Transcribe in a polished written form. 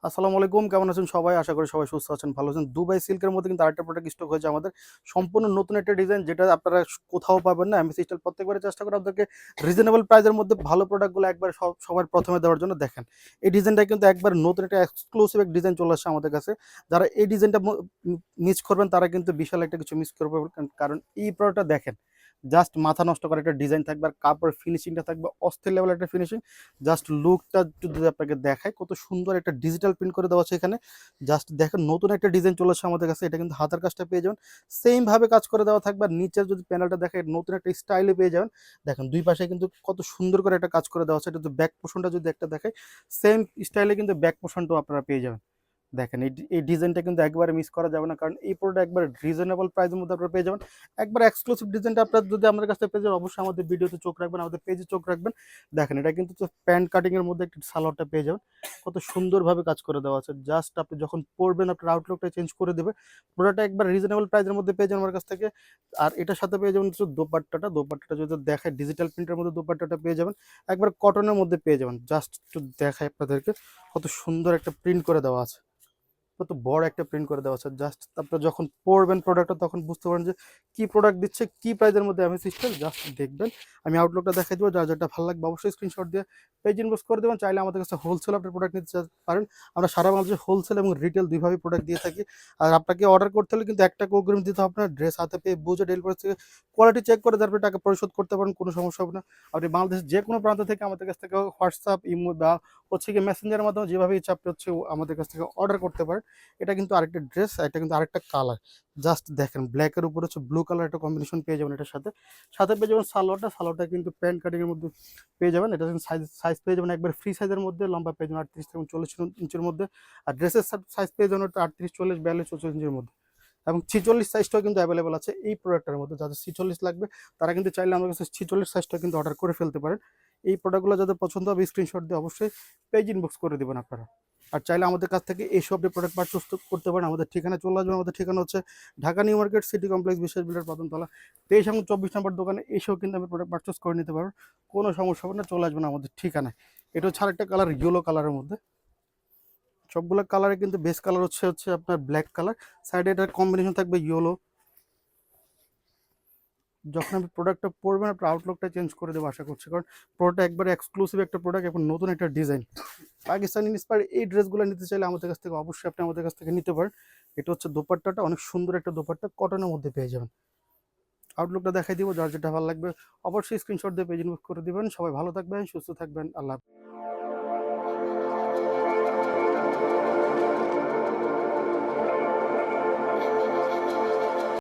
আসসালামু আলাইকুম, কেমন আছেন সবাই? আশা করি সবাই সুস্থ আছেন, ভালো আছেন। দুবাই সিল্কের মধ্যে কিন্তু আরেকটা প্রোডাক্ট স্টক হয়েছে আমাদের। সম্পূর্ণ নতুন একটা ডিজাইন যেটা আপনারা কোথাও পাবেন না। এমএসি স্টাইল প্রত্যেকবারে চেষ্টা করে আপনাদেরকে রিজনেবল প্রাইসের মধ্যে ভালো প্রোডাক্টগুলো একবার সবার প্রথমে দেওয়ার জন্য। দেখেন, এই ডিজাইনটা কিন্তু একবার নতুন একটা এক্সক্লুসিভ এক ডিজাইন চলে আসছে আমাদের কাছে। যারা এই ডিজাইনটা মিস করবেন তারা কিন্তু বিশাল একটা কিছু মিস করবে। কারণ এই প্রোডাক্টটা দেখেন, জাস্ট মাথা নষ্ট করা একটা ডিজাইন থাকবে, আর কাপড় ফিনিশিংটা থাকবে অস্থির লেভেল একটা ফিনিশিং। জাস্ট লুকটা যদি আপনাকে দেখায়, কত সুন্দর একটা ডিজিটাল প্রিন্ট করে দেওয়া আছে এখানে। জাস্ট দেখেন, নতুন একটা ডিজাইন চলে আসছে আমাদের কাছে। এটা কিন্তু হাতার কাজটা পেয়ে যাবেন সেম ভাবে কাজ করে দেওয়া থাকবে, আর নিচের যদি প্যানেলটা দেখেন নতুন একটা স্টাইলে পেয়ে যাবেন। দেখেন দুই পাশে কিন্তু কত সুন্দর করে একটা কাজ করে দেওয়া আছে। এটা যদি ব্যাক পোর্শনটা যদি একটা দেখায়, সেম স্টাইলে কিন্তু ব্যাক পোর্শনটাও আপনারা পেয়ে যাবেন। দেখেন, এই ডিজাইনটা কিন্তু একবারে মিস করা যাবে না, কারণ এই প্রোডাক্ট একবার রিজনেবল প্রাইসের মধ্যে আপনারা পেয়ে যাবেন। একবার এক্সক্লুসিভ ডিজাইনটা আপনারা যদি আমাদের কাছ থেকে পেয়ে যাবেন, অবশ্যই আমাদের ভিডিওতে চোখ রাখবেন, আমাদের পেজে চোখ রাখবেন। দেখেন, এটা কিন্তু প্যান্ট কাটিং এর মধ্যে একটা সালোয়ারটা পেয়ে যাবেন। কত সুন্দরভাবে কাজ করে দেওয়া আছে। জাস্ট আপনি যখন পরবেন আপনার আউটলুকটা চেঞ্জ করে দেবে। প্রোডাক্টটা একবার রিজনেবল প্রাইসের মধ্যে পেয়ে যাবেন আমার কাছ থেকে। আর এটার সাথে পেয়ে যাবেন হচ্ছে দোপাট্টাটা যদি দেখায়, ডিজিটাল প্রিন্টের মধ্যে দোপাট্টাটা পেয়ে যাবেন। একবার কটনের মধ্যে পেয়ে যাবেন। জাস্ট একটু দেখায় আপনাদেরকে, কত সুন্দর একটা প্রিন্ট করে দেওয়া আছে। কত বড় একটা প্রিন্ট করে দেওয়া আছে। জাস্ট আপনারা যখন পড়বেন প্রোডাক্টটা তখন বুঝতে পারেন যে কি প্রোডাক্ট দিচ্ছে, কি প্রাইসের মধ্যে আমি সিস্টেম। জাস্ট দেখবেন, আমি আউটলুকটা দেখাই দেবো। যার যেটা ভালো লাগবে অবশ্যই স্ক্রিনশট দিয়ে পেজ ইনবক্স করে দেবেন। চাইলে আমাদের কাছে হোলসেল আপনি প্রোডাক্ট নিতে পারেন। আমরা সারা বাংলাদেশে হোলসেল এবং রিটেল দুইভাবে প্রোডাক্ট দিয়ে থাকি। আর আপনাকে অর্ডার করতে হলে কিন্তু একটা অগ্রিম দিতে হবে না। ড্রেস হাতে পেয়ে বুঝে ডেলিভারি থেকে কোয়ালিটি চেক করে তারপরে টাকা পরিশোধ করতে পারেন, কোনো সমস্যা হবে না। আপনি বাংলাদেশের যে কোনো প্রান্ত থেকে আমাদের কাছ থেকে হোয়াটসঅ্যাপ, ইমো বা হচ্ছে কি মেসেঞ্জারের মাধ্যমে যেভাবে ইচ্ছা আপনি হচ্ছে আমাদের কাছ থেকে অর্ডার করতে পারেন। এটা কিন্তু আরেকটা ড্রেস, এটা কিন্তু আরেকটা কালার। জাস্ট দেখেন, ব্ল্যাকের উপর হচ্ছে ব্লু কালার একটা কম্বিনেশন পেয়ে যাবেন। এটার সাথে সাথে পেয়ে যাবেন সালোয়ারটা কিন্তু প্যান্ট কাটিং এর মধ্যে পেয়ে যাবেন। এটা সাইজ সাইজ পেয়ে যাবেন একবার ফ্রি সাইজের মধ্যে, লম্বা পেয়ে যাবেন 38 থেকে 40 ইঞ্চের মধ্যে। আর ড্রেসের সাইজ পেয়ে যাবেন 38, 40, 42, 44 ইঞ্চের মধ্যে। এবং 46 সাইজটাও কিন্তু অ্যাভেলেবল আছে এই প্রোডাক্টের মধ্যে। যাদের 46 লাগবে তারা কিন্তু চাইলে আমার কাছে 46 সাইজটা কিন্তু অর্ডার করে ফেলতে পারেন। এই প্রোডাক্টগুলো যাদের পছন্দ হবে স্ক্রিনশট দিয়ে অবশ্যই পেজ ইনবক্স করে দেবেন আপনারা। আর চাইলে আমাদের কাছ থেকে এইসব প্রোডাক্ট পারচেজ করতে পারেন। আমাদের ঠিকানা চলে আসবেন। আমাদের ঠিকানা হচ্ছে Dhaka new market, city complex, বিশেষ বিল্ডার, প্রথমতলা, 23 এবং 24 নম্বর দোকানে এসেও কিন্তু আমি প্রোডাক্ট পারচেজ করে নিতে পারবেন। কোনো সমস্যা হবে না, চলে আসবেন আমাদের ঠিকানায়। এটা হচ্ছে আরেকটা কালার, ইয়েলো কালারের মধ্যে। সবগুলো কালারে কিন্তু বেস কালার হচ্ছে হচ্ছে আপনার ব্ল্যাক কালার। সাইডে এটার কম্বিনেশন থাকবে ইয়েলো। যখন আপনি প্রোডাক্টটা পরবেন আপনার আউটলুকটা চেঞ্জ করে দেবো আশা করছি, কারণ প্রোডাক্টটা একবারে এক্সক্লুসিভ একটা প্রোডাক্ট এবং নতুন একটা ডিজাইন। পাকিস্তানি ইন্সপায়ার এই ড্রেসগুলো নিতে চাইলে আমাদের কাছ থেকে অবশ্যই আপনি আমাদের কাছ থেকে নিতে পারেন। এটা হচ্ছে দোপাট্টাটা, অনেক সুন্দর একটা দোপাট্টা, কটনের মধ্যে পেয়ে যাবেন। আউটলুকটা দেখাই দিব, যার যেটা ভালো লাগবে অবশ্যই স্ক্রিনশট দিয়ে পেজ ইনবক্স করে দিবেন। সবাই ভালো থাকবেন, সুস্থ থাকবেন, আল্লাহ হাফেজ।